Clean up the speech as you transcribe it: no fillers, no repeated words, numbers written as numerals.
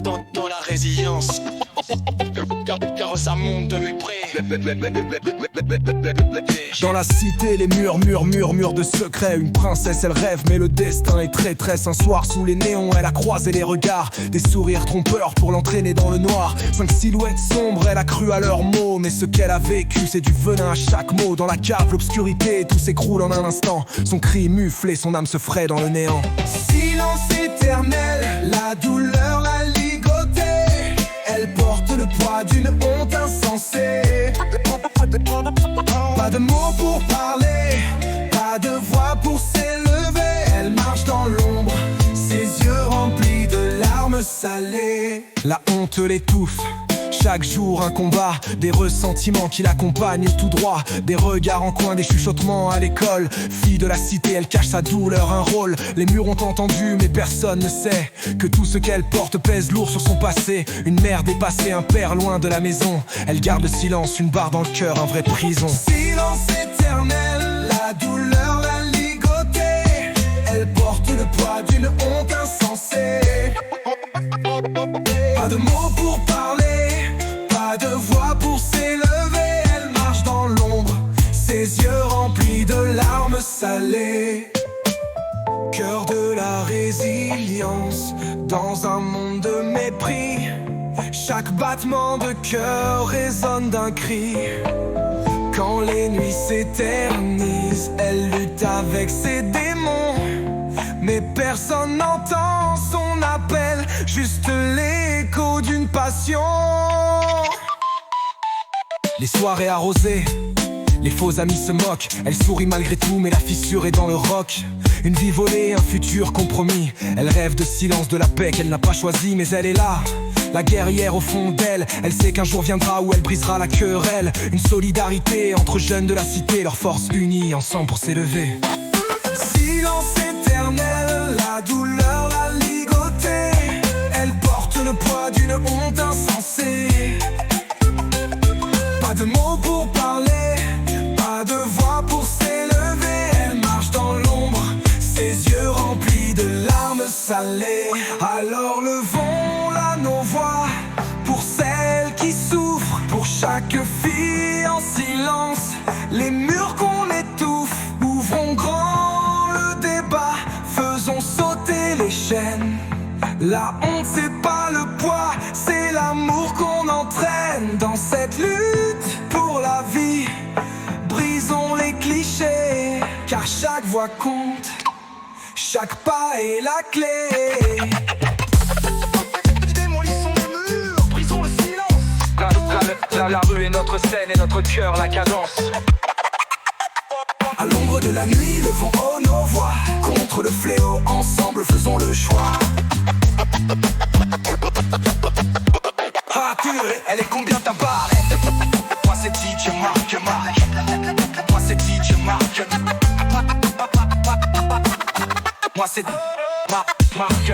dans la résilience, car ça monte de près. Dans la cité, les murs de secrets. Une princesse, elle rêve, mais le destin est traîtresse. Un soir, sous les néons, elle a croisé les regards. Des sourires trompeurs pour l'entraîner dans le noir. 5 silhouettes sombres, elle a cru à leurs mots. Mais ce qu'elle a vécu, c'est du venin à chaque mot. Dans la cave, l'obscurité, tout s'écroule en un instant. Son cri mufle et son âme se fraie dans le néant. Silence éternel, la douleur l'a ligotée. Elle porte le poids d'une honte insensée. Pas de mots pour parler, pas de voix pour s'élever. Elle marche dans l'ombre, ses yeux remplis de larmes salées. La honte l'étouffe, chaque jour un combat. Des ressentiments qui l'accompagnent tout droit. Des regards en coin, des chuchotements à l'école. Fille de la cité, elle cache sa douleur, un rôle. Les murs ont entendu, mais personne ne sait que tout ce qu'elle porte pèse lourd sur son passé. Une mère dépassée, un père loin de la maison. Elle garde le silence, une barre dans le cœur, un vrai prison. Silence éternel, la douleur l'a ligotée. Elle porte le poids d'une honte insensée. Pas de mots pour parler, pas de voix pour s'élever. Elle marche dans l'ombre, ses yeux remplis de larmes salées. Cœur de la résilience, dans un monde de mépris. Chaque battement de cœur résonne d'un cri. Quand les nuits s'éternisent, elle lutte avec ses démons. Mais personne n'entend son appel, juste l'écho d'une passion. Les soirées arrosées, les faux amis se moquent. Elle sourit malgré tout, mais la fissure est dans le roc. Une vie volée, un futur compromis. Elle rêve de silence, de la paix qu'elle n'a pas choisie. Mais elle est là, la guerrière au fond d'elle. Elle sait qu'un jour viendra où elle brisera la querelle. Une solidarité entre jeunes de la cité, leurs forces unies ensemble pour s'élever. Silence éternel, la douleur l'a ligotée. Elle porte le poids d'une honte insensée. Pas de mots pour parler, pas de voix pour s'élever. Elle marche dans l'ombre, ses yeux remplis de larmes salées. Alors levons-la nos voix, pour celles qui souffrent, pour chaque fille en silence. Les murs qu'on étouffe, ouvrons grand le débat, faisons sauter les chaînes. La honte c'est pas le poids, c'est l'amour qu'on entraîne. Dans cette lutte pour la vie, brisons les clichés, car chaque voix compte, chaque pas est la clé. Démolissons les murs, brisons le silence. La rue est notre scène et notre cœur la cadence. À l'ombre de la nuit, levons haut nos voix. Contre le fléau, ensemble faisons le choix. Ah purée, elle est combien ta barre? Moi c'est DJ Mark. Moi c'est DJ Mark. Moi c'est Mark.